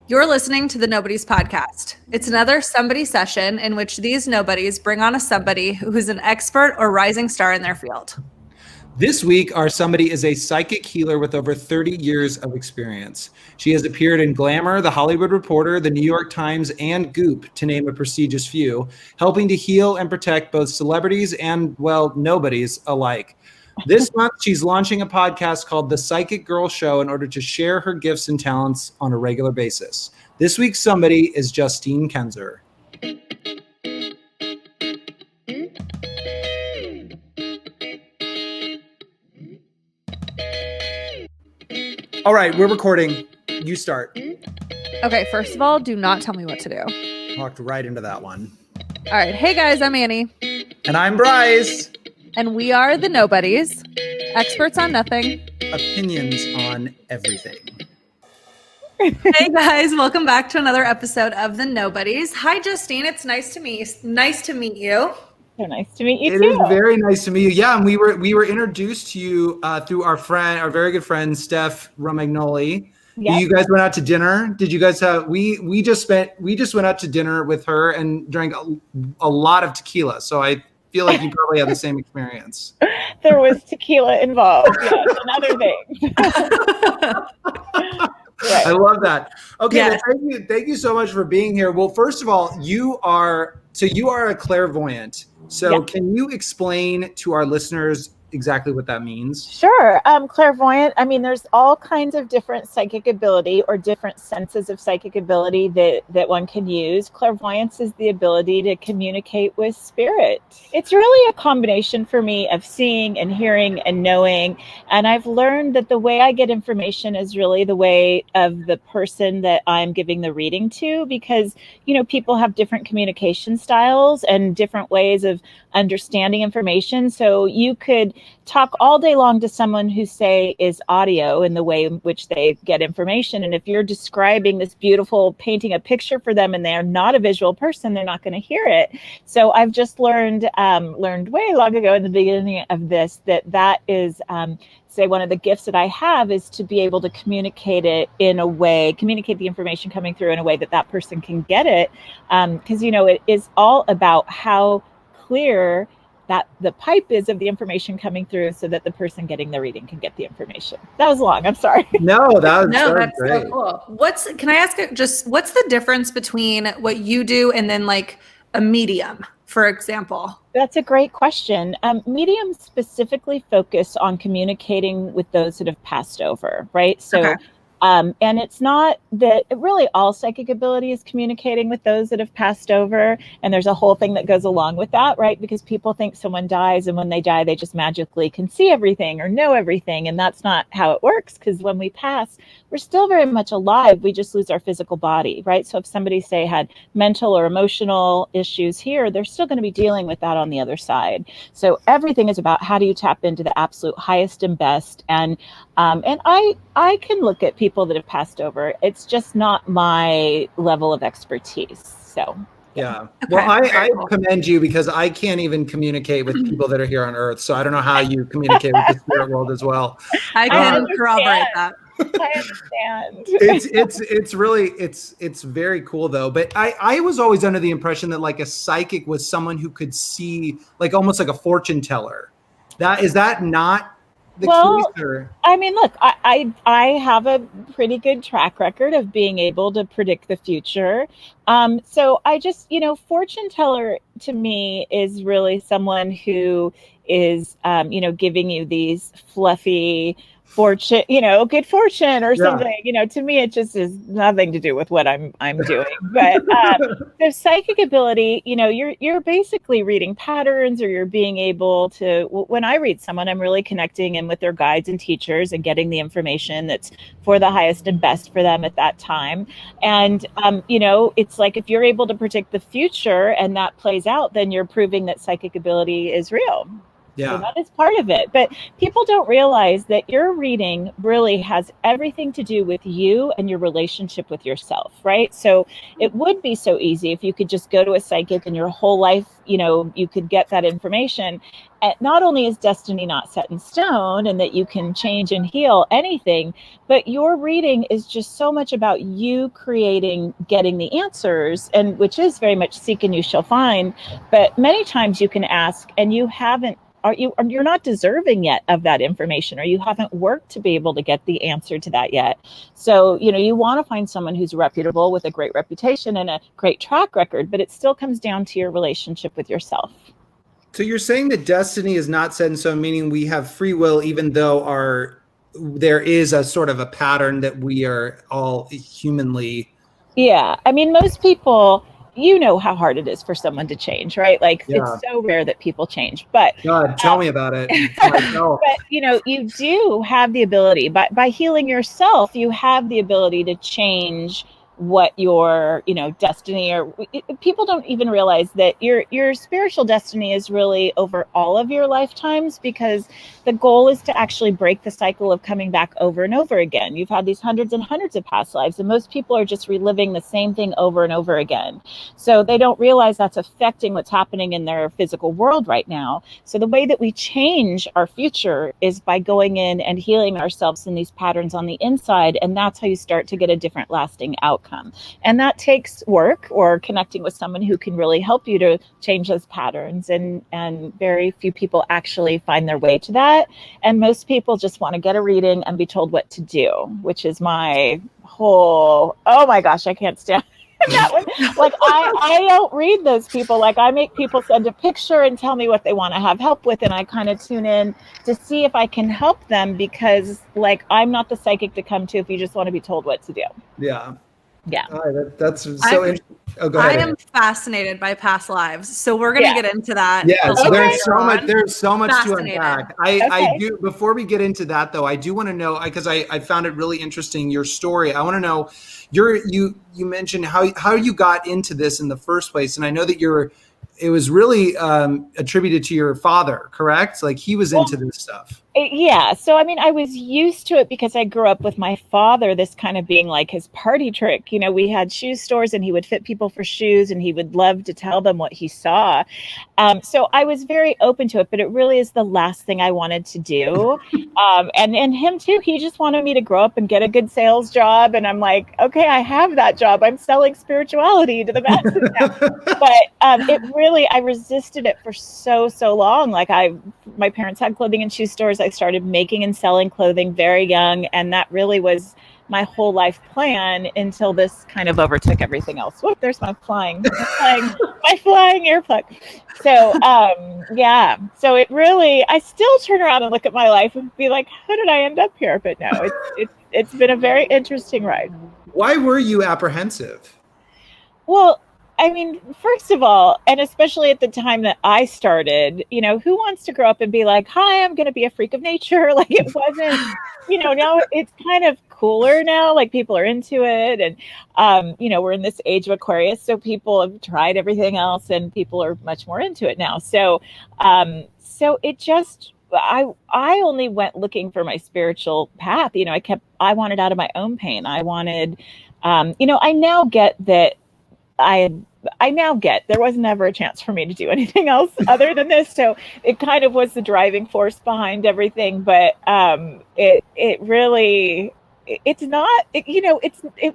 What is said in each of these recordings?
You're listening to the Nobodies podcast. It's another somebody session in which these nobodies bring on a somebody who's an expert or rising star in their field. This week, our somebody is a psychic healer with over 30 years of experience. She has appeared in Glamour, The Hollywood Reporter, the New York Times, and Goop, to name a prestigious few, helping to heal and protect both celebrities and, well, nobodies alike. This month, she's launching a podcast called The Psychic Girl Show in order to share her gifts and talents on a regular basis. This week's somebody is Jusstine Kenzer. All right, we're recording. You start. Okay, first of all, do not tell me what to do. Walked right into that one. All right. Hey, guys, I'm Annie. And I'm Bryce. And we are the Nobodies, experts on nothing. Opinions on everything. Hey, guys, welcome back to another episode of the Nobodies. Hi, Justine. It's nice to meet you. So nice to meet you It too. is very nice to meet you. Yeah, and we were introduced to you through our very good friend Steph Romagnoli. Yep. You guys went out to dinner. Did you guys have? We just went out to dinner with her and drank a lot of tequila. So I feel like you probably had the same experience. There was tequila involved. Yes, and other things. Right. I love that. Okay, Yes. well, thank you so much for being here. Well, first of all, you are a clairvoyant. So Yeah. Can you explain to our listeners exactly what that means? Sure. Clairvoyant. I mean, there's all kinds of different psychic ability or different senses of psychic ability that one can use. Clairvoyance is the ability to communicate with spirit. It's really a combination for me of seeing and hearing and knowing. And I've learned that the way I get information is really the way of the person that I'm giving the reading to, because, people have different communication styles and different ways of understanding information. So you could talk all day long to someone who, say, is audio in the way in which they get information. And if you're describing this beautiful, painting a picture for them and they're not a visual person, they're not going to hear it. So I've just learned way long ago in the beginning of this, that is, say, one of the gifts that I have is to be able to communicate the information coming through in a way that person can get it. Because, it is all about how clear that the pipe is of the information coming through so that the person getting the reading can get the information. That was long. I'm sorry. No, that's so great. cool. Can I ask what's the difference between what you do and then like a medium, for example? That's a great question. Mediums specifically focus on communicating with those that have passed over, right? So. Okay. And it's not that really all psychic ability is communicating with those that have passed over. And there's a whole thing that goes along with that, right? Because people think someone dies and when they die, they just magically can see everything or know everything. And that's not how it works, because when we pass, we're still very much alive. We just lose our physical body, right? So if somebody, say, had mental or emotional issues here, they're still going to be dealing with that on the other side. So everything is about how do you tap into the absolute highest and best. And I can look at people that have passed over. It's just not my level of expertise. So yeah. Okay. Well, I commend you because I can't even communicate with people that are here on Earth. So I don't know how you communicate with the spirit world as well. I can corroborate that. I understand. It's very cool though. But I was always under the impression that like a psychic was someone who could see like almost like a fortune teller. Is that not the case? Or? I mean, look, I have a pretty good track record of being able to predict the future. So I just, fortune teller to me is really someone who is, giving you these fluffy fortune, good fortune or something. To me, it just is nothing to do with what I'm doing. But the psychic ability, you're basically reading patterns, or you're being able to. When I read someone, I'm really connecting in with their guides and teachers and getting the information that's for the highest and best for them at that time. And it's like if you're able to predict the future and that plays out, then you're proving that psychic ability is real. Yeah. So that is part of it. But people don't realize that your reading really has everything to do with you and your relationship with yourself, right? So it would be so easy if you could just go to a psychic and your whole life, you could get that information. And not only is destiny not set in stone and that you can change and heal anything, but your reading is just so much about you creating, getting the answers, and which is very much seek and you shall find. But many times you can ask and you haven't, you're not deserving yet of that information, or you haven't worked to be able to get the answer to that yet. So, you want to find someone who's reputable with a great reputation and a great track record, but it still comes down to your relationship with yourself. So you're saying that destiny is not set in stone, meaning we have free will, even though there is a sort of a pattern that we are all humanly. Yeah. I mean, most people, how hard it is for someone to change, right? Like it's so rare that people change, but God, tell me about it. but you do have the ability by healing yourself, you have the ability to change what your destiny, or people don't even realize that your spiritual destiny is really over all of your lifetimes, because the goal is to actually break the cycle of coming back over and over again. You've had these hundreds and hundreds of past lives, and most people are just reliving the same thing over and over again. So they don't realize that's affecting what's happening in their physical world right now. So the way that we change our future is by going in and healing ourselves in these patterns on the inside, and that's how you start to get a different lasting outcome. And that takes work, or connecting with someone who can really help you to change those patterns. And very few people actually find their way to that. And most people just want to get a reading and be told what to do, which is my whole, oh my gosh, I can't stand that one. Like I don't read those people. Like I make people send a picture and tell me what they want to have help with, and I kind of tune in to see if I can help them, because like I'm not the psychic to come to if you just want to be told what to do. Yeah. Yeah. That's so interesting. Oh, go ahead. I am fascinated by past lives, so we're going to get into that. Yes, Okay. there's so much to unpack. I do. Before we get into that, though, I do want to know, because I found it really interesting, your story. I want to know, you mentioned how you got into this in the first place, and I know that it was really attributed to your father, correct? Like he was into this stuff. Yeah. So, I mean, I was used to it because I grew up with my father, this kind of being like his party trick. We had shoe stores and he would fit people for shoes and he would love to tell them what he saw. So I was very open to it, but it really is the last thing I wanted to do. And him too, he just wanted me to grow up and get a good sales job. And I'm like, okay, I have that job. I'm selling spirituality to the masses now. But it really, I resisted it for so long. Like my parents had clothing and shoe stores. I started making and selling clothing very young. And that really was my whole life plan until this kind of overtook everything else. Whoop, there's my flying earplug. So, yeah. So it really, I still turn around and look at my life and be like, how did I end up here? But no, it's been a very interesting ride. Why were you apprehensive? Well, I mean, first of all, and especially at the time that I started, who wants to grow up and be like, hi, I'm going to be a freak of nature? Like it wasn't, now it's kind of cooler now. Like people are into it. And, we're in this age of Aquarius. So people have tried everything else and people are much more into it now. So it just, I only went looking for my spiritual path. I wanted out of my own pain. I wanted, I now get that I now get there was never a chance for me to do anything else other than this. So it kind of was the driving force behind everything. But it really, it's not,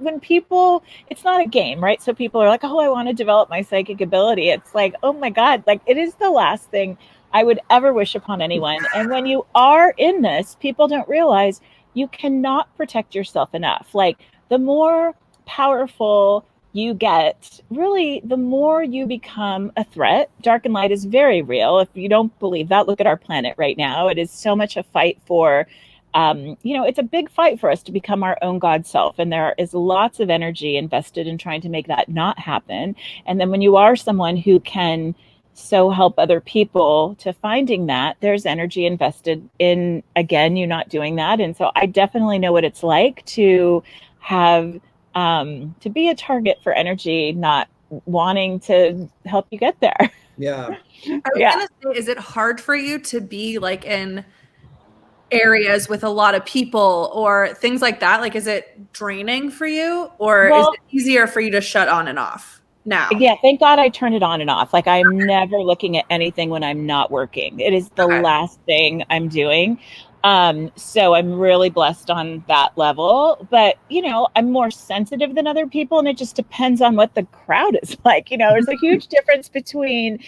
when people, it's not a game, right? So people are like, oh, I want to develop my psychic ability. It's like, oh my God, like it is the last thing I would ever wish upon anyone. And when you are in this, people don't realize you cannot protect yourself enough. Like the more powerful you get, really, the more you become a threat. Dark and light is very real. If you don't believe that, look at our planet right now. It is so much a fight for, it's a big fight for us to become our own God self. And there is lots of energy invested in trying to make that not happen. And then when you are someone who can so help other people to finding that, there's energy invested in, again, you not doing that. And so I definitely know what it's like to have to be a target for energy not wanting to help you get there. Yeah. I was gonna say, is it hard for you to be like in areas with a lot of people or things like that? Like, is it draining for you, or is it easier for you to shut on and off now? Yeah, thank God I turned it on and off. Like, I'm never looking at anything when I'm not working. It is the last thing I'm doing. So I'm really blessed on that level. But, I'm more sensitive than other people, and it just depends on what the crowd is like. There's a huge difference between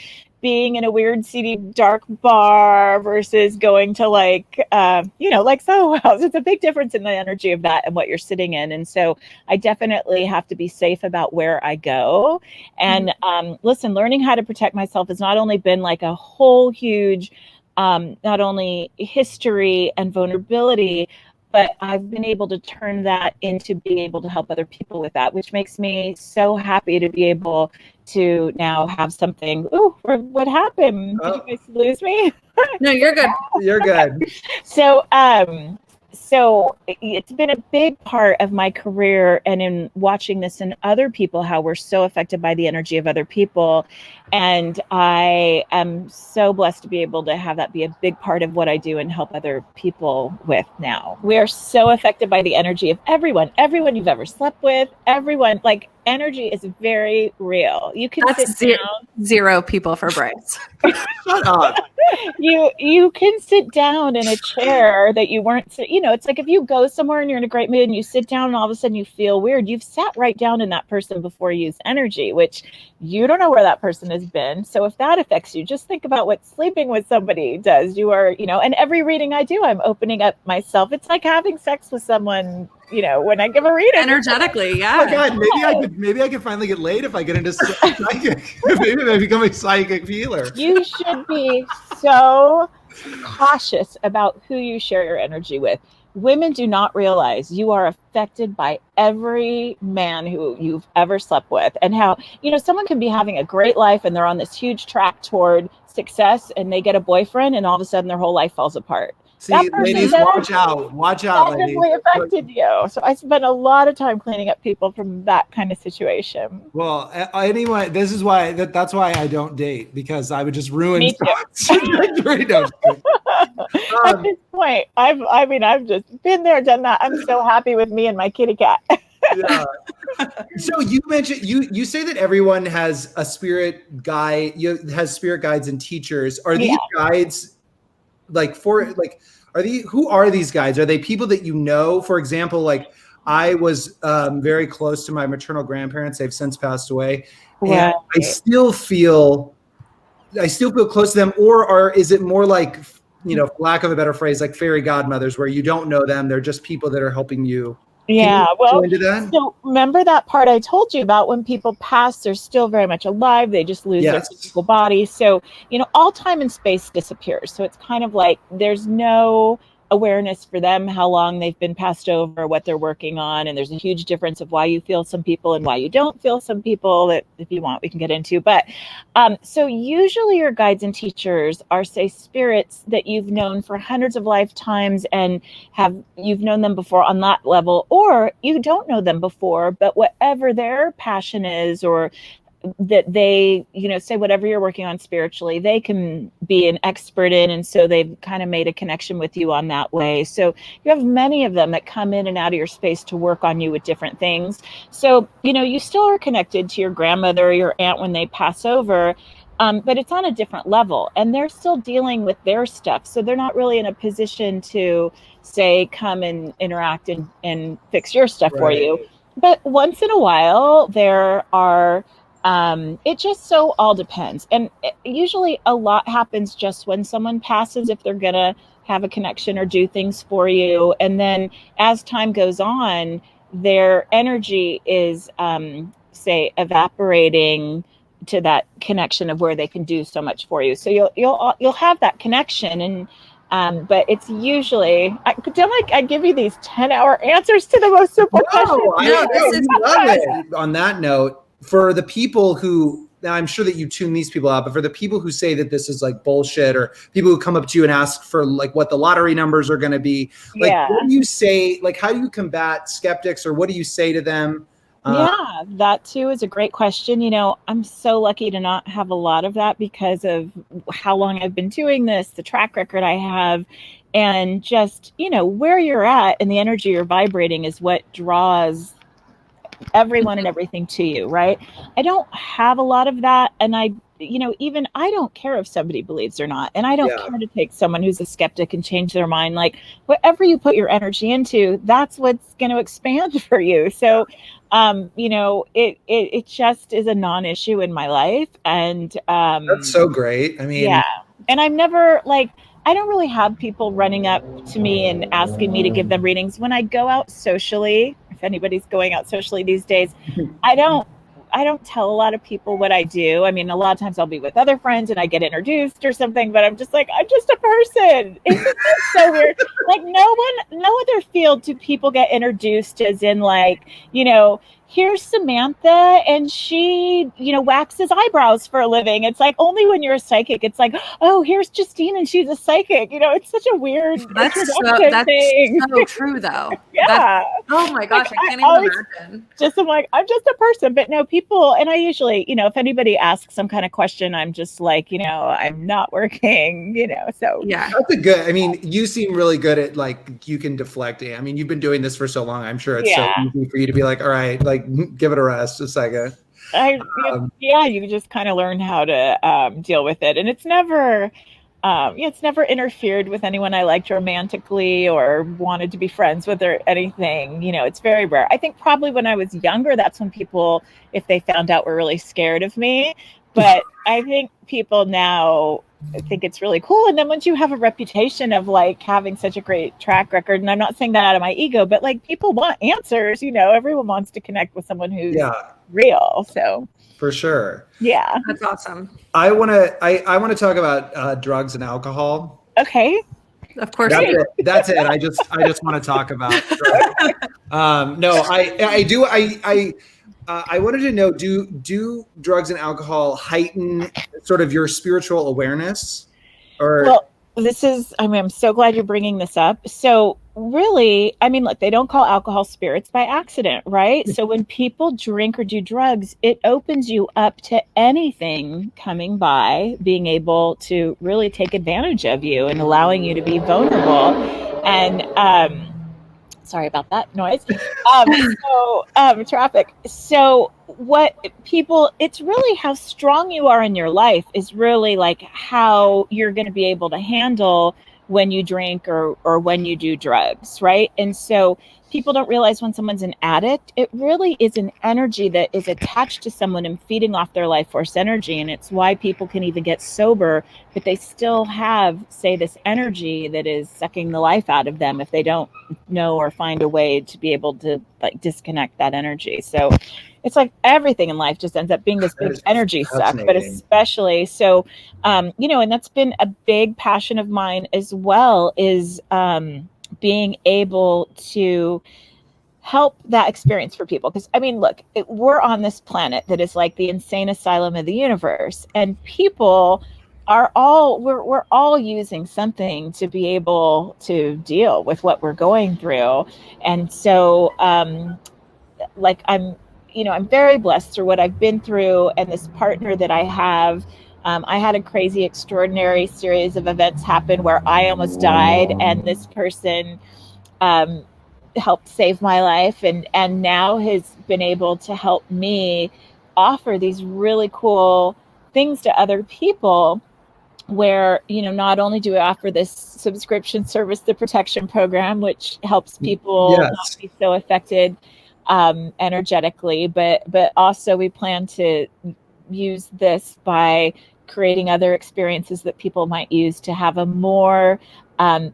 being in a weird, seedy, dark bar versus going to like Soho House. It's a big difference in the energy of that and what you're sitting in. And so I definitely have to be safe about where I go. And listen, learning how to protect myself has not only been like a whole huge, not only history and vulnerability, but I've been able to turn that into being able to help other people with that, which makes me so happy to be able to now have something. Ooh, what happened? Did you guys lose me? No, you're good. You're good. So it's been a big part of my career, and in watching this in other people, how we're so affected by the energy of other people. And I am so blessed to be able to have that be a big part of what I do and help other people with now. We are so affected by the energy of everyone you've ever slept with, everyone. Like, energy is very real. You can sit down. Zero people for Bryce. Shut up. You can sit down in a chair that you weren't, it's like if you go somewhere and you're in a great mood and you sit down and all of a sudden you feel weird, you've sat right down in that person before you use energy, which you don't know where that person has been. So if that affects you, just think about what sleeping with somebody does. You are, and every reading I do, I'm opening up myself. It's like having sex with someone, when I give a reading. Energetically, yeah. Oh my God, maybe I could finally get laid if I get into psychic. Maybe I become a psychic healer. You should be so cautious about who you share your energy with. Women do not realize you are affected by every man who you've ever slept with, and how, someone can be having a great life and they're on this huge track toward success, and they get a boyfriend and all of a sudden their whole life falls apart. See, ladies, watch out, ladies. Definitely affected you. So I spent a lot of time cleaning up people from that kind of situation. Well, anyway, this is why that's why I don't date, because I would just ruin. Me too. At this point, I've just been there, done that. I'm so happy with me and my kitty cat. Yeah. So you mentioned you say that everyone has a spirit guide. Has spirit guides and teachers. Are these guides who are these guides? Are they people that you know? For example, like I was very close to my maternal grandparents. They've since passed away, and I still feel close to them. Or is it more like, for lack of a better phrase, like fairy godmothers, where you don't know them? They're just people that are helping you. Yeah, so remember that part I told you about when people pass, they're still very much alive. They just lose their physical body. So, all time and space disappears. So it's kind of like there's no awareness for them, how long they've been passed over, what they're working on. And there's a huge difference of why you feel some people and why you don't feel some people, that if you want, we can get into. But so usually your guides and teachers are, say, spirits that you've known for hundreds of lifetimes and you've known them before on that level, or you don't know them before, but whatever their passion is, or that they, say whatever you're working on spiritually, they can be an expert in. And so they've kind of made a connection with you on that way. So you have many of them that come in and out of your space to work on you with different things. So, you still are connected to your grandmother or your aunt when they pass over, but it's on a different level, and they're still dealing with their stuff. So they're not really in a position to, say, come and interact and fix your stuff for you. But once in a while, there are, it just so all depends. And usually a lot happens just when someone passes, if they're going to have a connection or do things for you. And then as time goes on, their energy is, say, evaporating to that connection of where they can do so much for you. So you'll have that connection. And but it's usually, I give you these 10-hour answers to the most simple questions. Love it. On that note, for the people who, now I'm sure that you tune these people out, but for the people who say that this is like bullshit, or people who come up to you and ask for like what the lottery numbers are going to be, like what do you say? Like, how do you combat skeptics, or what do you say to them? Yeah, that too is a great question. I'm so lucky to not have a lot of that because of how long I've been doing this, the track record I have, and just, where you're at and the energy you're vibrating is what draws everyone and everything to you, right? I don't have a lot of that. And even I don't care if somebody believes or not. And I don't care to take someone who's a skeptic and change their mind. Like, whatever you put your energy into, that's what's going to expand for you. So, it just is a non-issue in my life. And that's so great. I mean, yeah. And I'm never like, I don't really have people running up to me and asking me to give them readings. When I go out socially, if anybody's going out socially these days, I don't tell a lot of people what I do. I mean, a lot of times I'll be with other friends and I get introduced or something, but I'm just like, I'm just a person. Isn't that so weird? Like, no other field do people get introduced as in like, here's Samantha and she, waxes eyebrows for a living. It's like only when you're a psychic, it's like, oh, here's Justine and she's a psychic. It's such a weird that's thing. So true though. Yeah. Oh my gosh, I can't even imagine. I'm like, I'm just a person. But no, people, and I usually, if anybody asks some kind of question, I'm just like, I'm not working, so. Yeah. That's I mean, you seem really good at like, you can deflect it. I mean, you've been doing this for so long. I'm sure it's so easy for you to be like, all right, like give it a rest a second. You just kind of learn how to deal with it. And it's never interfered with anyone I liked romantically or wanted to be friends with or anything. It's very rare. I think probably when I was younger, that's when people, if they found out, were really scared of me. But I think people now think it's really cool. And then once you have a reputation of like having such a great track record, and I'm not saying that out of my ego, but like people want answers, everyone wants to connect with someone who's real. So for sure. Yeah. That's awesome. I want to talk about drugs and alcohol. Okay. Of course. That's it. I just want to talk about drugs. No, I wanted to know, do drugs and alcohol heighten sort of your spiritual awareness? Well, I'm so glad you're bringing this up. So really, I mean, look, they don't call alcohol spirits by accident, right? So when people drink or do drugs, it opens you up to anything coming by, being able to really take advantage of you and allowing you to be vulnerable. And, sorry about that noise. Traffic. So it's really how strong you are in your life is really like how you're going to be able to handle when you drink or when you do drugs, right? And so people don't realize when someone's an addict, it really is an energy that is attached to someone and feeding off their life force energy. And it's why people can even get sober, but they still have, say, this energy that is sucking the life out of them if they don't know or find a way to be able to like disconnect that energy. So it's like everything in life just ends up being this big energy suck, but especially so, and that's been a big passion of mine as well, is being able to help that experience for people. Because I mean, look, we're on this planet that is like the insane asylum of the universe, and people are we're all using something to be able to deal with what we're going through. And so like I'm very blessed through what I've been through and this partner that I have. I had a crazy, extraordinary series of events happen where I almost died, and this person helped save my life, and now has been able to help me offer these really cool things to other people where, not only do we offer this subscription service, the protection program, which helps people not be so affected energetically, but also we plan to use this by creating other experiences that people might use to have a more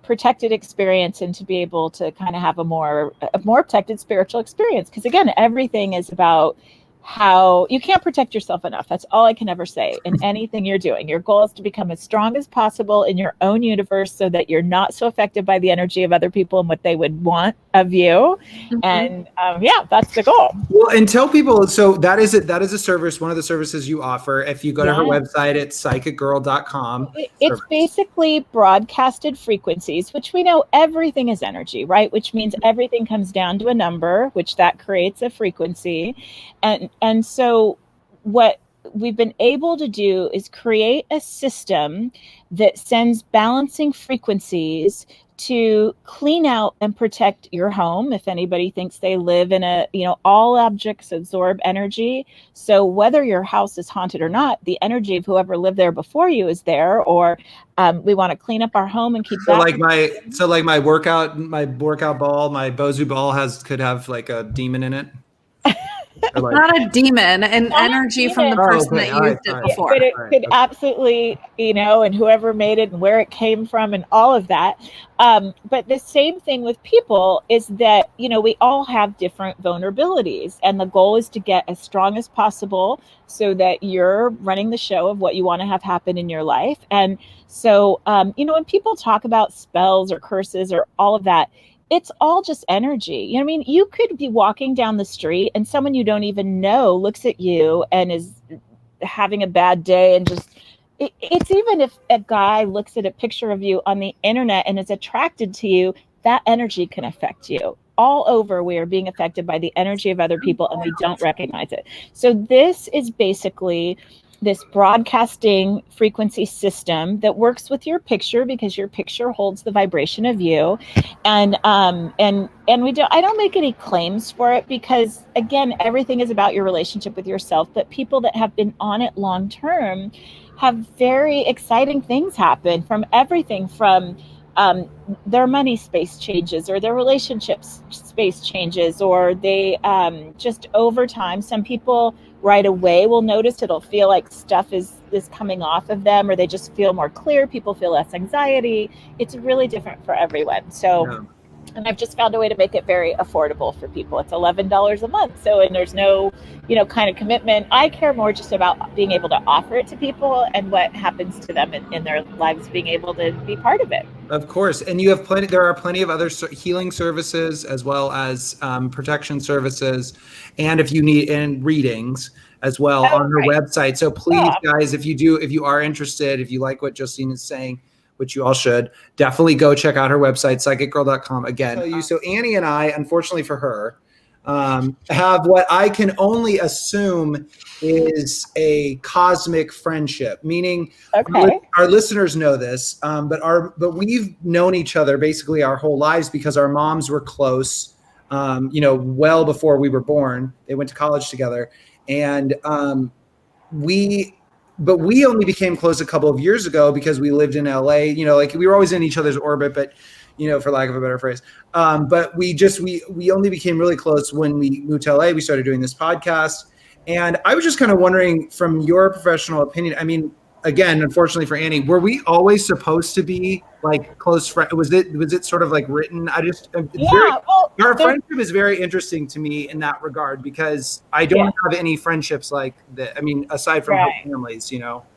protected experience and to be able to kind of have a more protected spiritual experience. Because again, everything is about how you can't protect yourself enough. That's all I can ever say in anything you're doing. Your goal is to become as strong as possible in your own universe so that you're not so affected by the energy of other people and what they would want of you. And yeah, that's the goal. Well, and tell people, so that is it. That is a service, one of the services you offer. If you go to her website, it's psychicgirl.com. It's basically broadcasted frequencies, which we know everything is energy, right? Which means everything comes down to a number, which that creates a frequency. And so what we've been able to do is create a system that sends balancing frequencies to clean out and protect your home. If anybody thinks they live in a, all objects absorb energy. So whether your house is haunted or not, the energy of whoever lived there before you is there, or we want to clean up our home and keep so like my workout ball, my Bozu ball could have like a demon in it. Like, not a demon, an energy from the person that used it before. But it could absolutely, and whoever made it and where it came from and all of that. But the same thing with people is that, we all have different vulnerabilities, and the goal is to get as strong as possible so that you're running the show of what you want to have happen in your life. And so, when people talk about spells or curses or all of that, it's all just energy. You could be walking down the street and someone you don't even know looks at you and is having a bad day, and it's even if a guy looks at a picture of you on the internet and is attracted to you, that energy can affect you. All over, we are being affected by the energy of other people and we don't recognize it. So this is basically this broadcasting frequency system that works with your picture, because your picture holds the vibration of you. And I don't make any claims for it, because again, everything is about your relationship with yourself. But people that have been on it long term have very exciting things happen, from everything from their money space changes, or their relationships space changes, or they just over time, some people right away will notice it'll feel like stuff is coming off of them, or they just feel more clear. People feel less anxiety. It's really different for everyone. So and I've just found a way to make it very affordable for people. It's $11 a month. So, and there's no, kind of commitment. I care more just about being able to offer it to people and what happens to them in their lives, being able to be part of it. Of course. And you have there are plenty of other healing services, as well as protection services. And if you need, and readings as well on her website. So please, guys, if you are interested, if you like what Justine is saying, which you all should, definitely go check out her website, psychicgirl.com. Again, so Annie and I, unfortunately for her, have what I can only assume is a cosmic friendship, meaning our listeners know this, but we've known each other basically our whole lives, because our moms were close, well before we were born. They went to college together, and but we only became close a couple of years ago because we lived in LA, like we were always in each other's orbit, but, for lack of a better phrase. But we only became really close when we moved to LA. We started doing this podcast. And I was just kind of wondering, from your professional opinion, I mean, again, unfortunately for Annie, were we always supposed to be like close friends? Was it sort of like written? Our friendship is very interesting to me in that regard, because I don't have any friendships like that. I mean, aside from our families,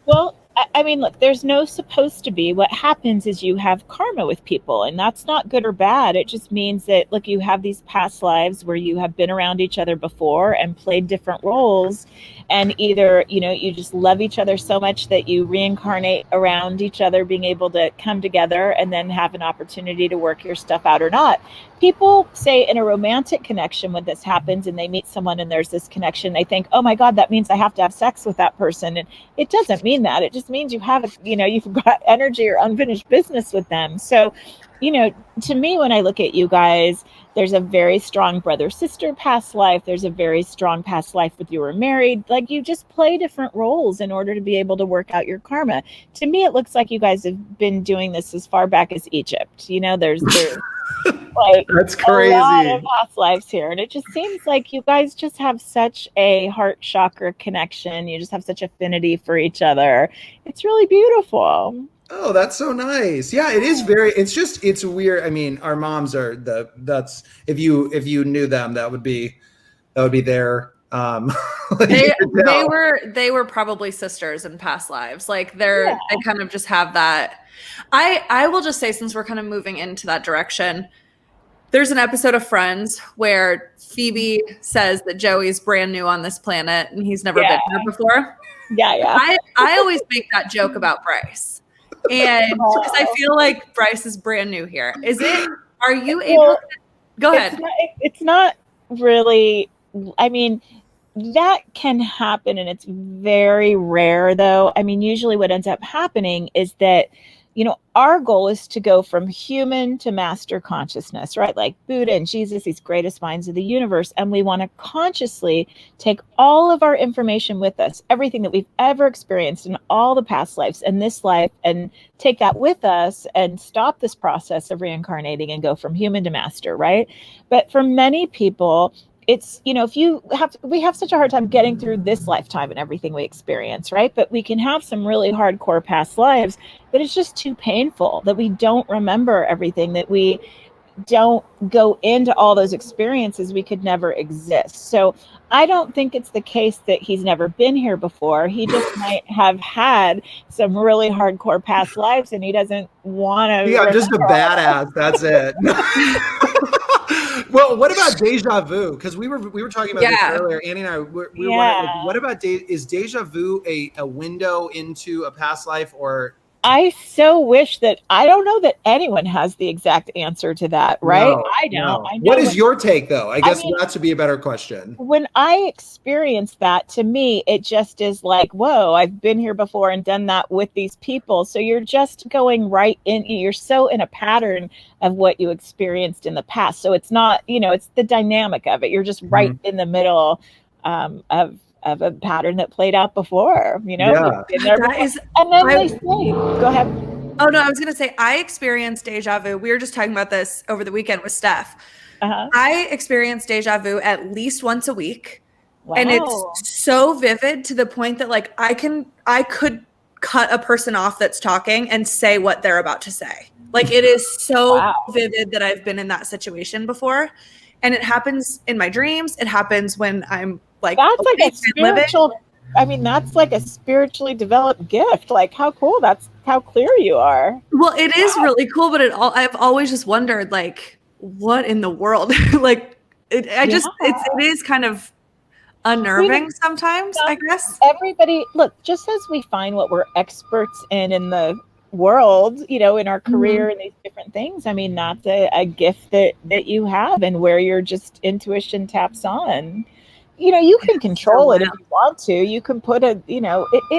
Well, I mean, look, there's no supposed to be. What happens is you have karma with people, and that's not good or bad. It just means that, look, you have these past lives where you have been around each other before and played different roles. And either, you just love each other so much that you reincarnate around each other, being able to come together and then have an opportunity to work your stuff out or not. People say in a romantic connection, when this happens and they meet someone and there's this connection, they think, oh my God, that means I have to have sex with that person. And it doesn't mean that. It just means you have, you've got energy or unfinished business with them. So, to me, when I look at you guys, there's a very strong brother-sister past life. There's a very strong past life with you were married. Like, you just play different roles in order to be able to work out your karma. To me, it looks like you guys have been doing this as far back as Egypt. There's like that's crazy. A lot of past lives here. And it just seems like you guys just have such a heart chakra connection. You just have such affinity for each other. It's really beautiful. Oh, that's so nice. Yeah, it is it's weird. I mean, our moms are if you knew them, that would be their Like they were probably sisters in past lives. Like they kind of just have that. I will just say, since we're kind of moving into that direction, there's an episode of Friends where Phoebe says that Joey's brand new on this planet and he's never been here before. Yeah. I always make that joke about Bryce. And because I feel like Bryce is brand new here. Are you able to go ahead? It's not really, I mean, that can happen and it's very rare though. I mean, usually what ends up happening is that, our goal is to go from human to master consciousness, right? Like Buddha and Jesus, these greatest minds of the universe. And we want to consciously take all of our information with us, everything that we've ever experienced in all the past lives and this life, and take that with us and stop this process of reincarnating and go from human to master, right? But for many people, it's, we have such a hard time getting through this lifetime and everything we experience, right? But we can have some really hardcore past lives, but it's just too painful that we don't remember everything, that we don't go into all those experiences. We could never exist. So I don't think it's the case that he's never been here before. He just might have had some really hardcore past lives and he doesn't want to. Yeah, just a badass. That's it. Well, what about deja vu? Because we were talking about this earlier. Annie and I we were wondering, like, what about is deja vu a window into a past life? Or I so wish that I don't know that anyone has the exact answer to that, right? No, I don't. No. I know what is your take, though? I guess that should be a better question. When I experience that, to me, it just is like, whoa, I've been here before and done that with these people. So you're just going right in. You're so in a pattern of what you experienced in the past. So it's not, it's the dynamic of it. You're just right in the middle of a pattern that played out before, Yeah. And then they say, go ahead. Oh, no, I was going to say, I experienced deja vu. We were just talking about this over the weekend with Steph. I experienced deja vu at least once a week. Wow. And it's so vivid to the point that, like, I could cut a person off that's talking and say what they're about to say. Like, it is so vivid that I've been in that situation before. And it happens in my dreams. It happens when I'm like, that's like a spiritual, that's like a spiritually developed gift. Like, how cool. That's how clear you are. Well, it is really cool, but I've always just wondered, like, what in the world? Like, it is kind of unnerving sometimes, I guess. Everybody, look, just as we find what we're experts in the world, in our career and these different things, that's a gift that you have, and where your just intuition taps on. You can control it if you want to. You can put it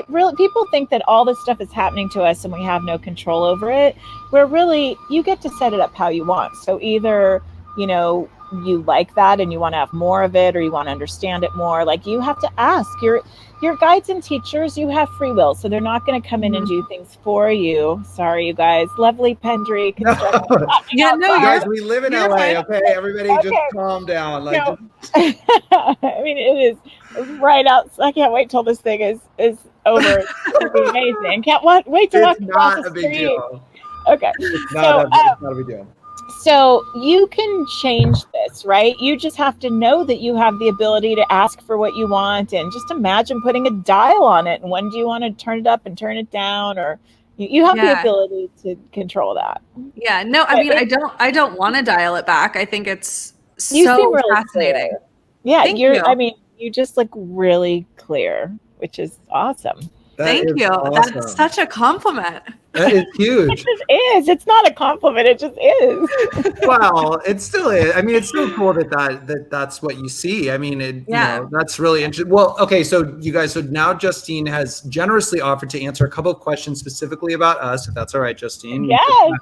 really, people think that all this stuff is happening to us and we have no control over it, where really you get to set it up how you want. So either, you like that and you want to have more of it, or you want to understand it more. Like, you have to ask your guides and teachers. You have free will, so they're not going to come in and do things for you. Sorry, you guys. Lovely Pendry. Guys, we live in LA. Okay, everybody, just calm down. Like, it is right out. I can't wait till this thing is over. It's be amazing. Can't wait to walk across the street. Deal. Okay, it's not a big deal. So you can change this, right? You just have to know that you have the ability to ask for what you want, and just imagine putting a dial on it. And when do you want to turn it up and turn it down? Or you have the ability to control that. Yeah. No, I don't want to dial it back. I think it's so really fascinating. Clear. Yeah. You just look really clear, which is awesome. Thank you. Awesome. That's such a compliment. That is huge. It just is. It's not a compliment. It just is. Well, it still is. It's still cool that's what you see. That's really interesting. Well, okay. So you guys, now Justine has generously offered to answer a couple of questions specifically about us, if that's all right, Justine. Yes.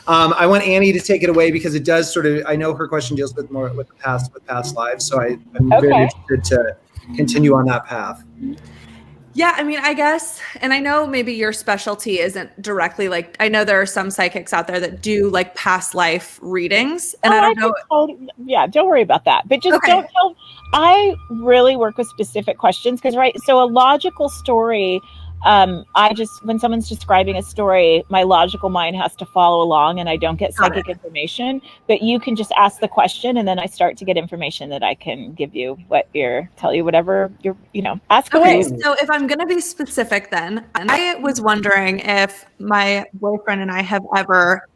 I want Annie to take it away, because it does I know her question deals with more with past lives. So I'm very interested to continue on that path. Yeah, I guess, and I know maybe your specialty isn't directly, like, I know there are some psychics out there that do like past life readings, and I don't know. Don't worry about that. But just don't tell. I really work with specific questions, because so a logical story I just, when someone's describing a story, my logical mind has to follow along and I don't get psychic information, but you can just ask the question and then I start to get information that I can give you tell you whatever you're, ask away. So if I'm going to be specific then, I was wondering if my boyfriend and I have ever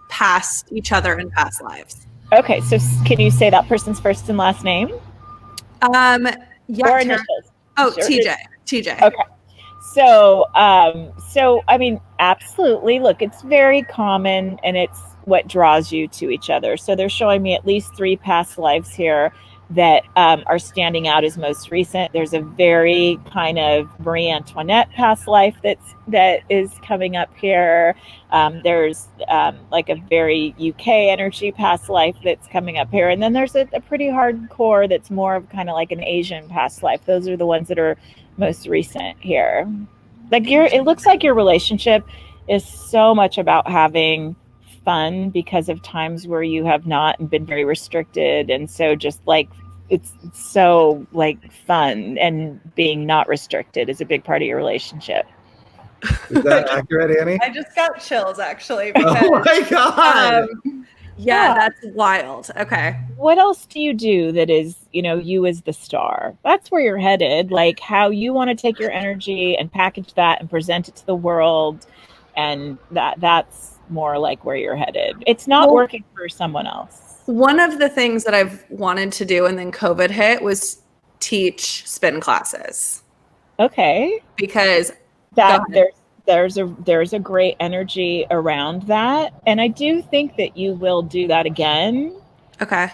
passed each other in past lives. Okay. So can you say that person's first and last name? Yeah. Or initials? Oh, sure. TJ. Okay. So I mean, absolutely. Look, it's very common and it's what draws you to each other. So they're showing me at least 3 past lives here that are standing out as most recent. There's a very kind of Marie Antoinette past life that is coming up here. There's like a very UK energy past life that's coming up here. And then there's a pretty hardcore that's more of kind of like an Asian past life. Those are the ones that are most recent here. Like it looks like your relationship is so much about having fun because of times where you have not been very restricted, and so just like it's so like fun, and being not restricted is a big part of your relationship. Is that accurate, Annie? I just got chills actually because, oh my god. Yeah, that's wild. Okay. What else do you do that is, you as the star? That's where you're headed, like how you want to take your energy and package that and present it to the world. And that's more like where you're headed. It's not working for someone else. One of the things that I've wanted to do and then COVID hit was teach spin classes. Okay. Because there's a great energy around that. And I do think that you will do that again. Okay.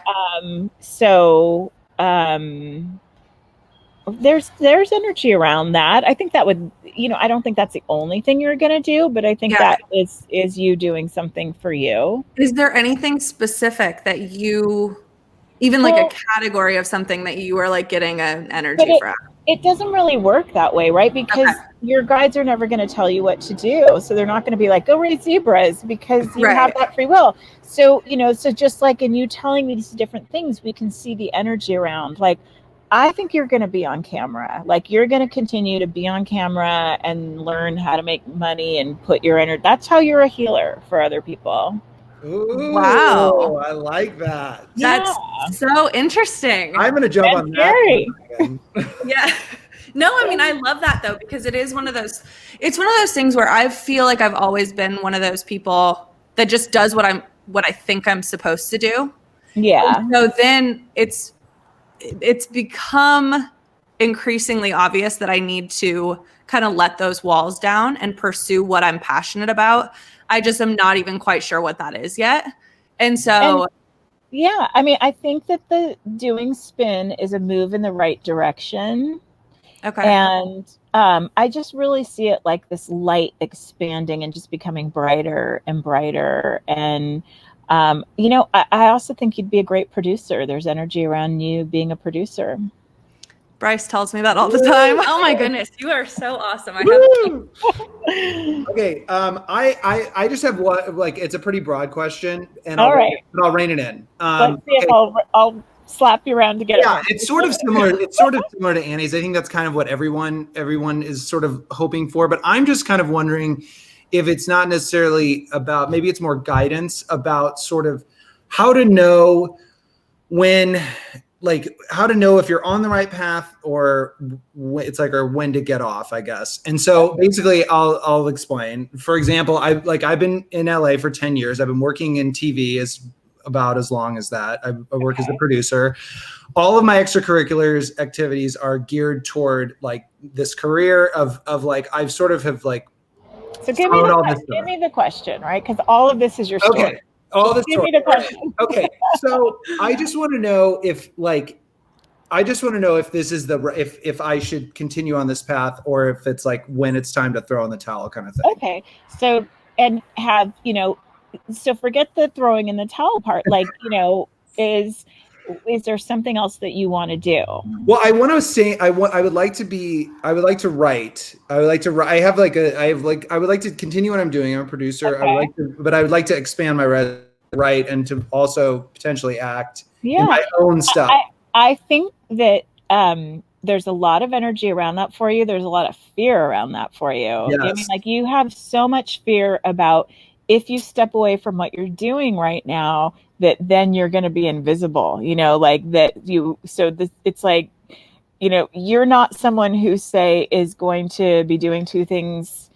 There's energy around that. I think that would, I don't think that's the only thing you're going to do, but I think that is you doing something for you. Is there anything specific that you, even like a category of something that you are like getting an energy from? It doesn't really work that way, right? Because your guides are never going to tell you what to do. So they're not going to be like, go raise zebras, because you have that free will. So, so just like in you telling me these different things, we can see the energy around. Like, I think you're going to be on camera. Like, you're going to continue to be on camera and learn how to make money and put your energy. That's how you're a healer for other people. Ooh, wow. I like that. That's so interesting. I'm going to jump on that. Yeah. No, I mean, I love that though, because it's one of those things where I feel like I've always been one of those people that just does what I think I'm supposed to do. Yeah. And so then it's become increasingly obvious that I need to kind of let those walls down and pursue what I'm passionate about. I just am not even quite sure what that is yet. And so, yeah, I mean, I think that the doing spin is a move in the right direction. Okay. And I just really see it like this light expanding and just becoming brighter and brighter. And, I also think you'd be a great producer. There's energy around you being a producer. Bryce tells me that all the time. Oh my goodness, you are so awesome. Okay, I just have one. Like, it's a pretty broad question, and I'll rein it in. Let's see if I'll slap you around to get it. Yeah, it's sort of similar. It's sort of similar to Annie's. I think that's kind of what everyone is sort of hoping for. But I'm just kind of wondering if it's not necessarily about. Maybe it's more guidance about sort of how to know when. Like, how to know if you're on the right path or when to get off, I guess. And so basically I'll explain. For example, I've been in LA for 10 years. I've been working in TV about as long as that. I work as a producer. All of my extracurriculars activities are geared toward like this career of like, I've sort of have like. So give me the question, right? Because all of this is your story. Okay. Okay, so I just want to know if this is if I should continue on this path or if it's like when it's time to throw in the towel kind of thing. Okay, so and have so forget the throwing in the towel part. Like is there something else that you want to do? Well, I want to say I would like to write. I would like to continue what I'm doing. I'm a producer. Okay. But I would like to expand my write and to also potentially act in my own stuff. I think that there's a lot of energy around that for you. There's a lot of fear around that for you. Yes. I mean, like, you have so much fear about if you step away from what you're doing right now, that then you're going to be invisible, like that it's like, you're not someone who, say, is going to be doing two things,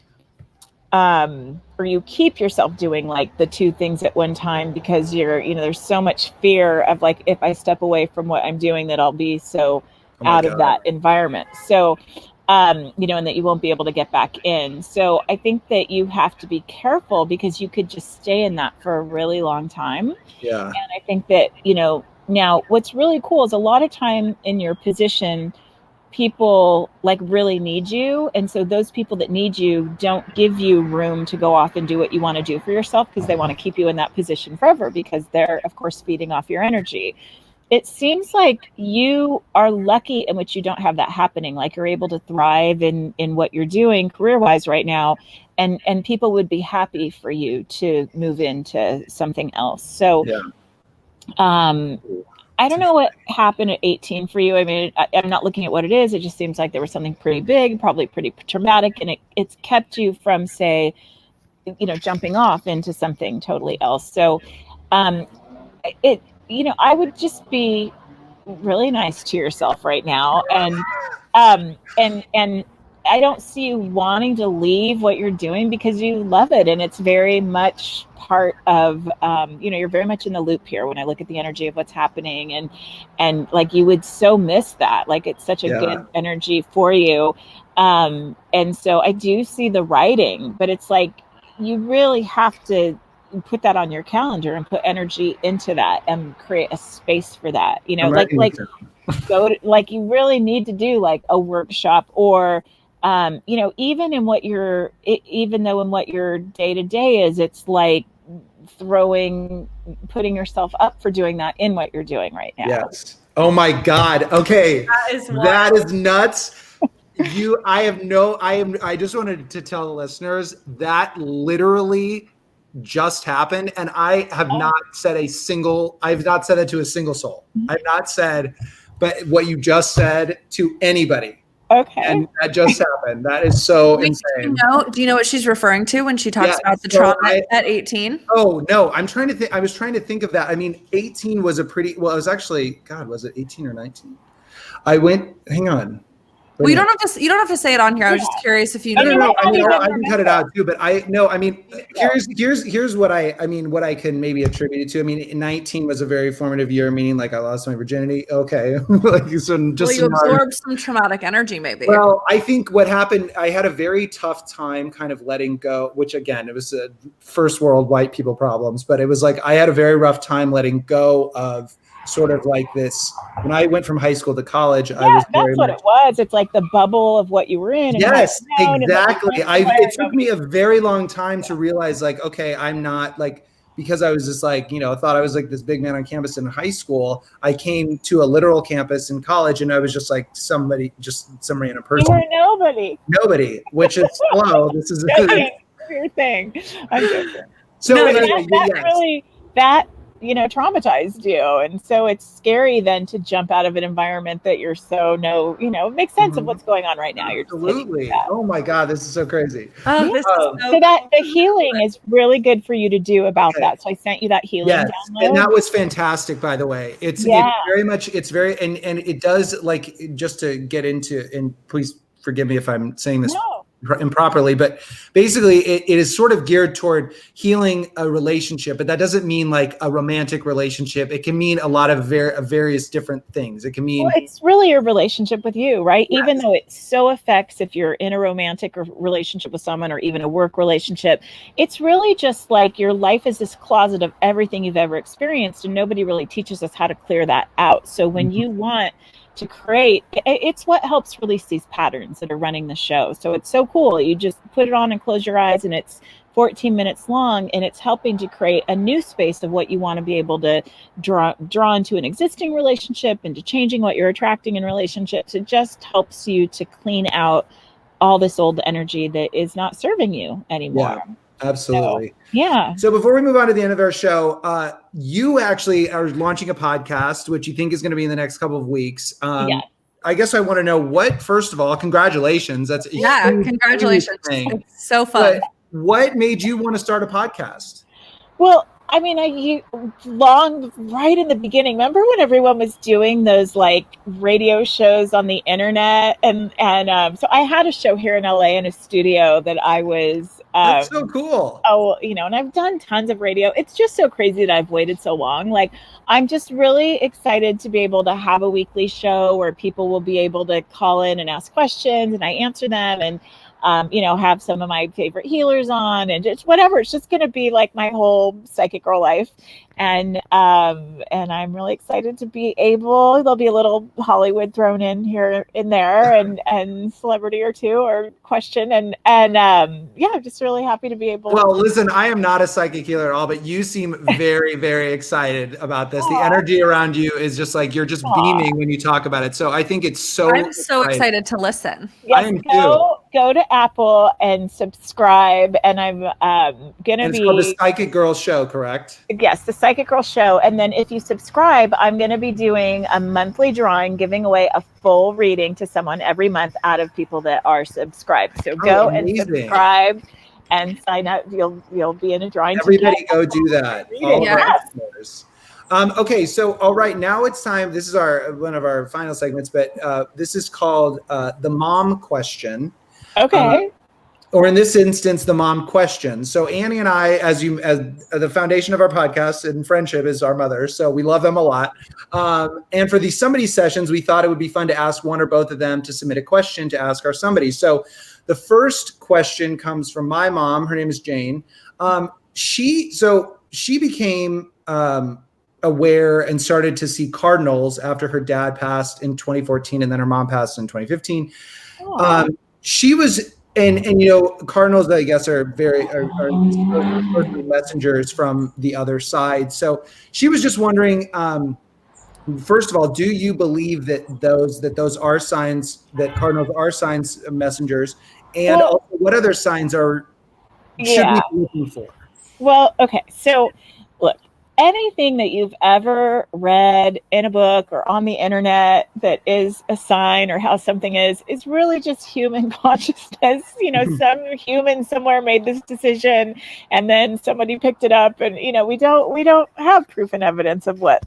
or you keep yourself doing like the two things at one time because there's so much fear of, like, if I step away from what I'm doing, that I'll be so out of that environment. So, and that you won't be able to get back in. So I think that you have to be careful because you could just stay in that for a really long time. Yeah. And I think that, now what's really cool is a lot of time in your position, people like really need you. And so those people that need you don't give you room to go off and do what you want to do for yourself because they want to keep you in that position forever because they're, of course, feeding off your energy. It seems like you are lucky in which you don't have that happening. Like, you're able to thrive in what you're doing career-wise right now. And people would be happy for you to move into something else. So, I don't know what happened at 18 for you. I mean, I'm not looking at what it is. It just seems like there was something pretty big, probably pretty traumatic, and it's kept you from, say, jumping off into something totally else. So, I would just be really nice to yourself right now, and I don't see you wanting to leave what you're doing because you love it, and it's very much part of you're very much in the loop here when I look at the energy of what's happening, and like, you would so miss that. Like, it's such a good energy for you, and so I do see the writing, but it's like, you really have to put that on your calendar and put energy into that and create a space for that, go to, like, you really need to do like a workshop, or even in what even though in what your day-to-day is, it's like putting yourself up for doing that in what you're doing right now. Yes. Oh my God. Okay. That is nuts. I just wanted to tell the listeners that literally just happened. And I have not said I've not said it to a single soul. I've not said, but what you just said to anybody. Okay. And that just happened. That is so insane. Do you know what she's referring to when she talks about the trauma at 18? Oh, no. I'm trying to think. I was trying to think of that. I mean, 18 was it was actually, God, was it 18 or 19? Hang on. Well, you don't have to say it on here. I was just curious if you knew. No. I mean, I can cut it out too, but here's what what I can maybe attribute it to. I mean, 19 was a very formative year, meaning like I lost my virginity. Okay. You absorbed some traumatic energy, maybe. Well, I think what happened, I had a very tough time kind of letting go, which again, it was a first world white people problems, but it was like, I had a very rough time letting go of sort of like this. When I went from high school to college, I was that's what it was. It's like the bubble of what you were in. Yes, exactly. It took me a very long time to realize, like, okay, I'm not like, because I was just like, thought I was like this big man on campus in high school. I came to a literal campus in college, and I was just like some random person. You were nobody, which is hello. This is your thing. I'm joking. So that traumatized you, and so it's scary then to jump out of an environment that you're it makes sense of what's going on right now. You're absolutely. Oh my God, this is so crazy. So that the healing is really good for you to do about that. So I sent you that healing download. And that was fantastic, by the way. It's very and it does, like, just to get into, and please forgive me if I'm saying this improperly, but basically it is sort of geared toward healing a relationship, but that doesn't mean like a romantic relationship. It can mean a lot of various different things. It can mean it's really a relationship with you, right? Yes. Even though it so affects if you're in a romantic relationship with someone, or even a work relationship, it's really just like your life is this closet of everything you've ever experienced, and nobody really teaches us how to clear that out. So when you want to create, it's what helps release these patterns that are running the show. So it's so cool. You just put it on and close your eyes, and it's 14 minutes long, and it's helping to create a new space of what you want to be able to draw into an existing relationship, and to changing what you're attracting in relationships. It just helps you to clean out all this old energy that is not serving you anymore. Yeah. Absolutely. So before we move on to the end of our show, you actually are launching a podcast, which you think is going to be in the next couple of weeks. I guess I want to know what, first of all, congratulations. That's a huge, congratulations. Huge thing. It's so fun. But what made you want to start a podcast? Well, I mean, right in the beginning, remember when everyone was doing those like radio shows on the internet? And so I had a show here in LA in a studio that I was. That's so cool. Oh, and I've done tons of radio. It's just so crazy that I've waited so long. Like, I'm just really excited to be able to have a weekly show where people will be able to call in and ask questions and I answer them and, have some of my favorite healers on and just whatever. It's just going to be like my whole psychic girl life. And I'm really excited to be able, there'll be a little Hollywood thrown in here and there and celebrity or two or question. And I'm just really happy to be able. Well, listen, I am not a psychic healer at all, but you seem very, very excited about this. The energy around you is just like, you're just beaming when you talk about it. So I think it's so I'm so excited to listen. Yes, I am too. Go to Apple and subscribe. And I'm going to be. It's called the Psychic Girls Show, correct? Yes, the Psychic Girl Show. And then if you subscribe, I'm going to be doing a monthly drawing, giving away a full reading to someone every month out of people that are subscribed. So go and subscribe and sign up. You'll be in a drawing. Everybody go do that. Okay, so all right, now it's time. This is one of our final segments, but this is called the Mom Question. Okay. Or in this instance, the mom question. So Annie and I, as the foundation of our podcast and friendship is our mothers. So we love them a lot. And for these somebody sessions, we thought it would be fun to ask one or both of them to submit a question to ask our somebody. So the first question comes from my mom. Her name is Jane. She became aware and started to see cardinals after her dad passed in 2014 and then her mom passed in 2015. She was, and cardinals, I guess, are messengers from the other side. So she was just wondering, first of all, do you believe that those are signs, that cardinals are signs messengers, and also what other signs should we be looking for? Well, okay, so look. Anything that you've ever read in a book or on the internet that is a sign or how something is really just human consciousness. Some human somewhere made this decision and then somebody picked it up and, we don't have proof and evidence of what,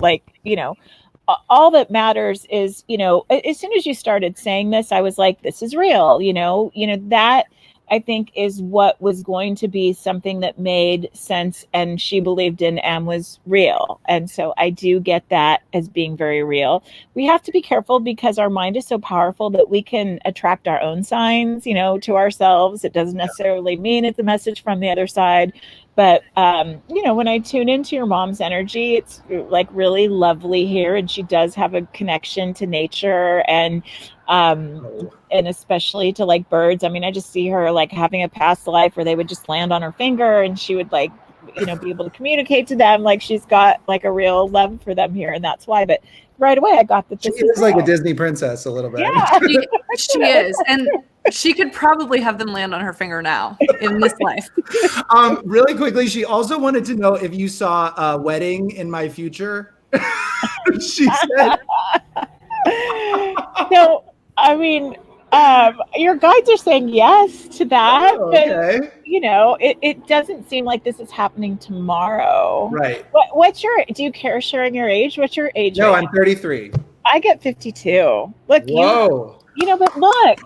all that matters is, as soon as you started saying this, I was like, this is real, that I think is what was going to be something that made sense and she believed in and was real. And so I do get that as being very real. We have to be careful because our mind is so powerful that we can attract our own signs, to ourselves. It doesn't necessarily mean it's a message from the other side. But, when I tune into your mom's energy, it's like really lovely here. And she does have a connection to nature and especially to like birds. I mean, I just see her like having a past life where they would just land on her finger and she would like, be able to communicate to them. Like she's got like a real love for them here. And that's why, but right away I got that. She is like a Disney princess a little bit. Yeah, she is. And she could probably have them land on her finger now in this life. Really quickly, she also wanted to know if you saw a wedding in my future. She said. So, I mean, your guides are saying yes to that. Oh, okay. But, it doesn't seem like this is happening tomorrow. Right. Do you care sharing your age? What's your age? No, I'm 33. I get 52. Look, whoa. But look,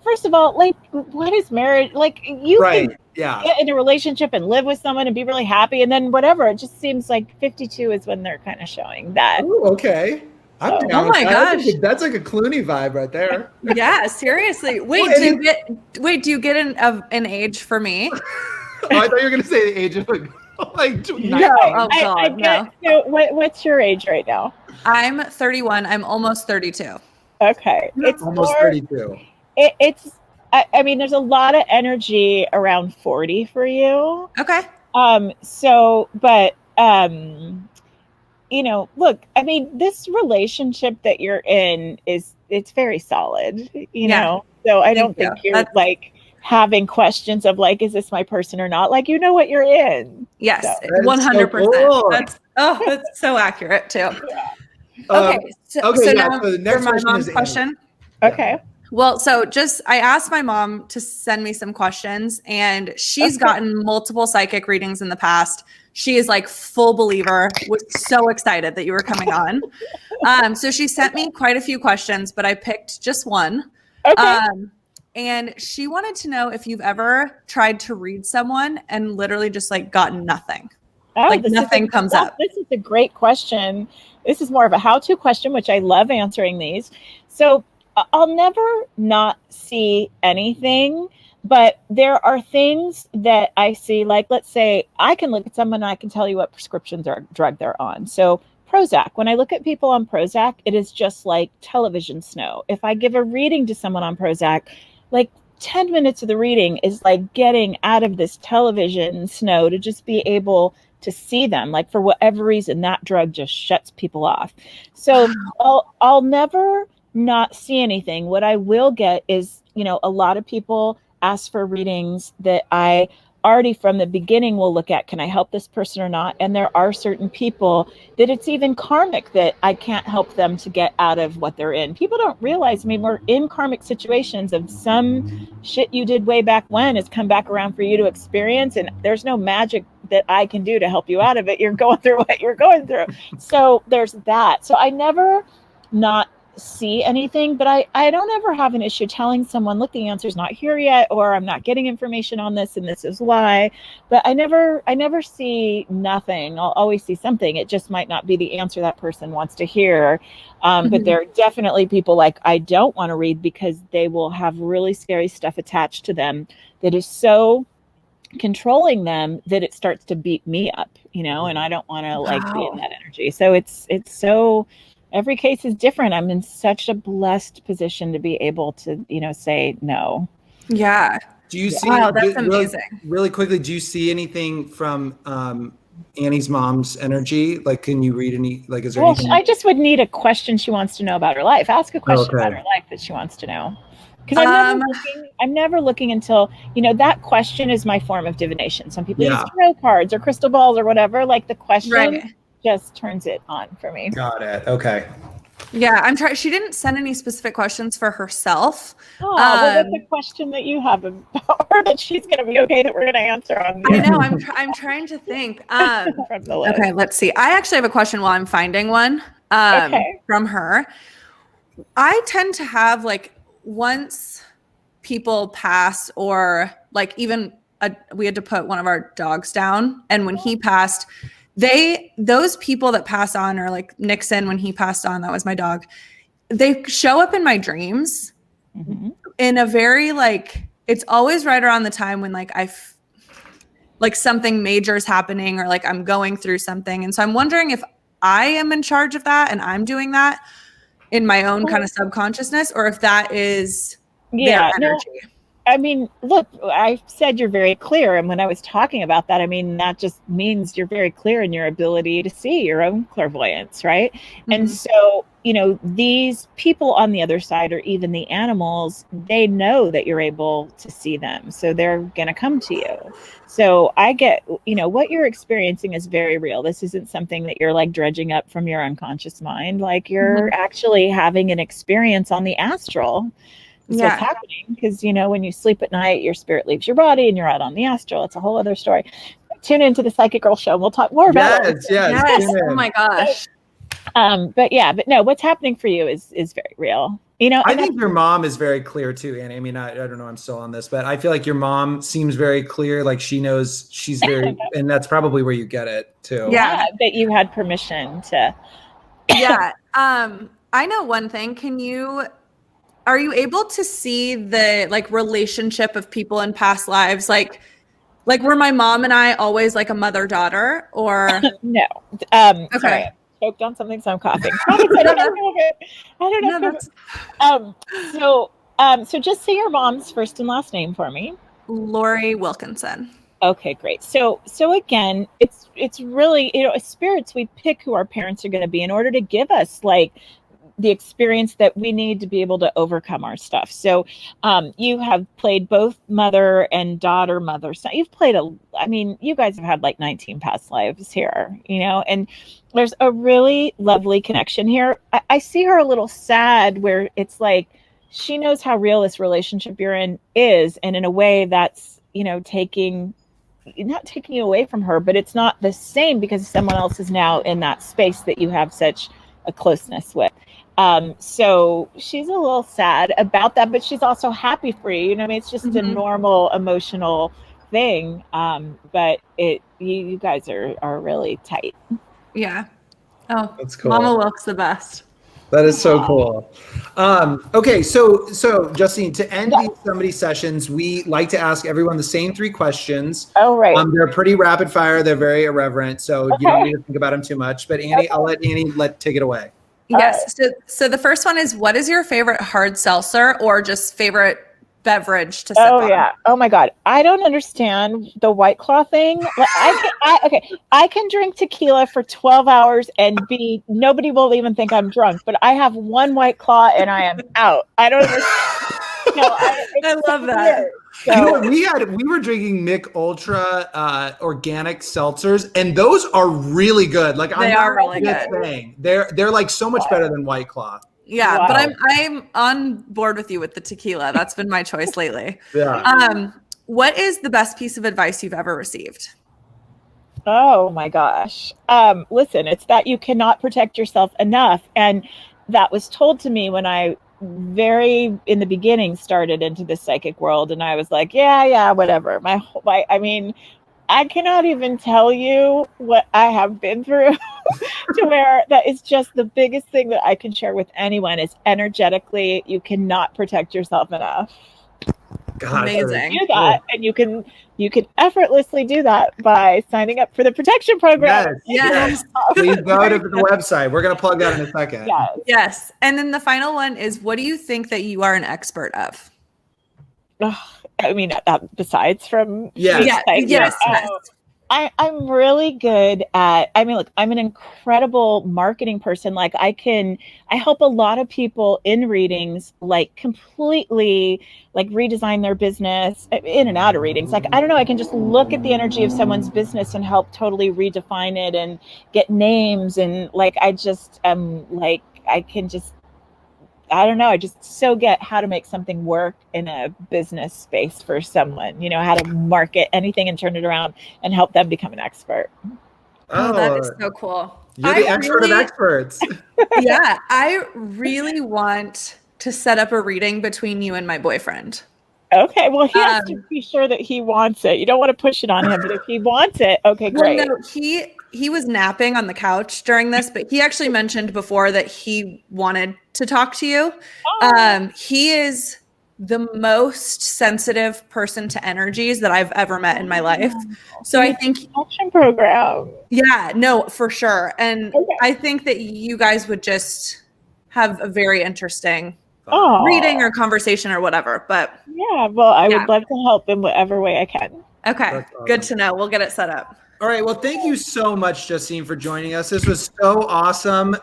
first of all, like, what is marriage? Like, you can get in a relationship and live with someone and be really happy, and then whatever. It just seems like 52 is when they're kind of showing that. Ooh, okay. I'm down with that. That's like a Clooney vibe right there. Yeah, seriously. Wait, do you get an age for me? I thought you were going to say the age of like 9. No, oh God, no. So what's your age right now? I'm 31. I'm almost 32. Okay. It's almost 32. I mean, there's a lot of energy around 40 for you. Okay. Look, I mean, this relationship that you're in it's very solid, know? So I don't think you're like having questions of like, is this my person or not? Like, what you're in. Yes, so. 100%. So cool. That's so accurate too. Okay. So yeah. now So the next for my question mom's is question. Okay. Well, so I asked my mom to send me some questions, and she's gotten multiple psychic readings in the past. She is like full believer, was so excited that you were coming on. So she sent me quite a few questions, but I picked just one. Okay. And she wanted to know if you've ever tried to read someone and literally just like gotten nothing. Like nothing comes up. This is a great question. This is more of a how-to question, which I love answering these. So I'll never not see anything, but there are things that I see, like, let's say I can look at someone and I can tell you what prescriptions or drug they're on. So Prozac, when I look at people on Prozac, it is just like television snow. If I give a reading to someone on Prozac, like 10 minutes of the reading is like getting out of this television snow to just be able to see them. Like, for whatever reason, that drug just shuts people off. So I'll never not see anything. What I will get is, a lot of people ask for readings that I already from the beginning will look at, can I help this person or not? And there are certain people that it's even karmic that I can't help them to get out of what they're in. People don't realize, we're in karmic situations of some shit you did way back when has come back around for you to experience. And there's no magic that I can do to help you out of it. You're going through what you're going through. So there's that. So I never not see anything, but I don't ever have an issue telling someone, look, the answer's not here yet, or I'm not getting information on this and this is why. But I never see nothing. I'll always see something. It just might not be the answer that person wants to hear. But there are definitely people like I don't want to read because they will have really scary stuff attached to them that is so controlling them that it starts to beat me up, and I don't want to be in that energy. So it's so every case is different. I'm in such a blessed position to be able to, say no. Yeah. Do you see? Wow, that's amazing. Really quickly, do you see anything from Annie's mom's energy? Like, can you read any? Like, is there anything? I just would need a question she wants to know about her life. Ask a question about her life that she wants to know. Because I'm never looking until, that question is my form of divination. Some people use tarot cards or crystal balls or whatever. Like, the question just turns it on for me. Got it. Okay. Yeah, I'm trying. She didn't send any specific questions for herself. Oh, well, that's a question that you have about her that she's going to be okay that we're going to answer on. I know. I'm trying to think. From the list. Okay, let's see. I actually have a question while I'm finding one from her. I tend to have, like, once people pass, or like even we had to put one of our dogs down, and when he passed, those people that pass on, or like Nixon when he passed on, that was my dog, they show up in my dreams in a very, like, it's always right around the time when like like something major is happening, or like I'm going through something. And so I'm wondering if I am in charge of that and I'm doing that in my own kind of subconsciousness, or if that is their energy. No, I mean, look, I said you're very clear. And when I was talking about that, I mean, that just means you're very clear in your ability to see your own clairvoyance, right? And so, these people on the other side, or even the animals, they know that you're able to see them. So they're going to come to you. So I get, what you're experiencing is very real. This isn't something that you're like dredging up from your unconscious mind. Like, you're actually having an experience on the astral. That's what's happening, because when you sleep at night, your spirit leaves your body and you're out on the astral. It's a whole other story. Tune into the Psychic Girl Show and we'll talk more about it. Yes. Oh my gosh. But no, what's happening for you is very real. I think your mom is very clear too, Annie. I mean, I don't know, I'm still on this, but I feel like your mom seems very clear. Like, she knows she's very, and that's probably where you get it too. Yeah, that you had permission to. Yeah. I know one thing. Are you able to see the, like, relationship of people in past lives? Like were my mom and I always like a mother-daughter, or? No. Okay. Sorry, I choked on something, so I'm coughing. I don't know. So just say your mom's first and last name for me. Lori Wilkinson. Okay, great. So again, it's really, as spirits, we pick who our parents are going to be in order to give us, like, the experience that we need to be able to overcome our stuff. So you have played both mother and daughter, mother. So you've played you guys have had like 19 past lives here, and there's a really lovely connection here. I see her a little sad where it's like, she knows how real this relationship you're in is. And in a way that's, not taking you away from her, but it's not the same because someone else is now in that space that you have such a closeness with. So she's a little sad about that, but she's also happy for you. It's just a normal emotional thing. But you guys are really tight. Yeah. Oh, that's cool. Mama Wilk's the best. That is so cool. Okay, so Justine, to end these somebody sessions, we like to ask everyone the same 3 questions. Oh, right. They're pretty rapid fire. They're very irreverent, so you don't need to think about them too much. But Annie, I'll let Annie take it away. Yes. So the first one is, what is your favorite hard seltzer or just favorite beverage to sip on? Oh yeah. Oh my God. I don't understand the White Claw thing. Like, I can drink tequila for 12 hours and nobody will even think I'm drunk, but I have one White Claw and I am out. I don't understand. I love that. So, we were drinking Mick Ultra organic seltzers, and those are really good. Like, they are really good. Saying. They're like so much better than White Claw. Yeah, wow. But I'm on board with you with the tequila. That's been my choice lately. Yeah. What is the best piece of advice you've ever received? Oh my gosh. Listen, it's that you cannot protect yourself enough. And that was told to me when I very in the beginning started into the psychic world, and I was like, yeah, whatever. I cannot even tell you what I have been through to where that is just the biggest thing that I can share with anyone is energetically, you cannot protect yourself enough. God, amazing. Do that, and you can effortlessly do that by signing up for the protection program. Yes. Please go to the website. We're going to plug that in a second. Yes. And then the final one is, what do you think that you are an expert of? Besides from yes. I'm really good at, look, I'm an incredible marketing person. Like I help a lot of people in readings, like completely like redesign their business in and out of readings. Like, I don't know, I can just look at the energy of someone's business and help totally redefine it and get names. And like, I just so get how to make something work in a business space for someone, how to market anything and turn it around and help them become an expert. Oh, that is so cool. You're the expert of experts. Yeah, I really want to set up a reading between you and my boyfriend. Okay, well, he has to be sure that he wants it. You don't want to push it on him, but if he wants it, okay, great. Well, no, he was napping on the couch during this, but he actually mentioned before that he wanted to talk to you. He is the most sensitive person to energies that I've ever met in my life. So I think action program. Yeah, no, for sure. And I think that you guys would just have a very interesting reading or conversation or whatever. But yeah, well, I would love to help in whatever way I can. Okay, awesome. Good to know. We'll get it set up. All right. Well, thank you so much, Justine, for joining us. This was so awesome.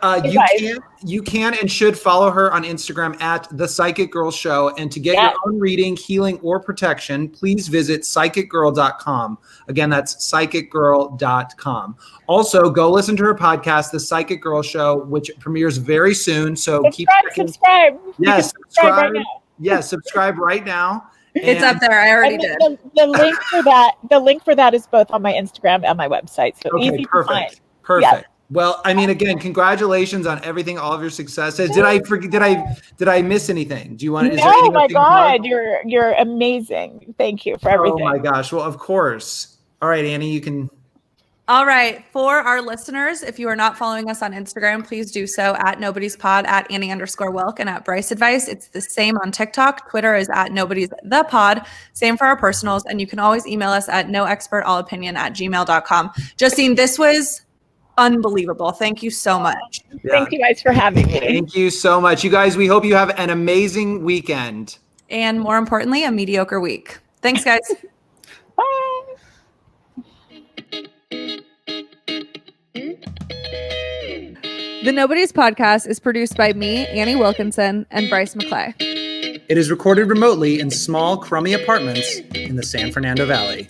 You can and should follow her on Instagram at The Psychic Girl Show. And to get your own reading, healing, or protection, please visit psychicgirl.com. Again, that's psychicgirl.com. Also, go listen to her podcast, The Psychic Girl Show, which premieres very soon. So subscribe. Yes, subscribe. Yes, subscribe right now. It's up there. I already did. The link for that is both on my Instagram and my website. So easy to find. Perfect. Yes. Well, I mean, again, congratulations on everything, all of your successes. Did I miss anything? Do you want? Oh my God, you're amazing. Thank you for everything. Oh my gosh. Well, of course. All right, Annie, you can. All right. For our listeners, if you are not following us on Instagram, please do so at nobodiespod, at Annie_Wilk, and at Bryce Advice. It's the same on TikTok. Twitter is at nobodiesthepod. Same for our personals. And you can always email us at noexpertallopinion@gmail.com. Justine, this was unbelievable. Thank you so much. Yeah. Thank you guys for having me. Thank you so much. You guys, we hope you have an amazing weekend. And more importantly, a mediocre week. Thanks, guys. Bye. The Nobodies podcast is produced by me, Annie Wilkinson, and Bryce McClay. It is recorded remotely in small, crummy apartments in the San Fernando Valley.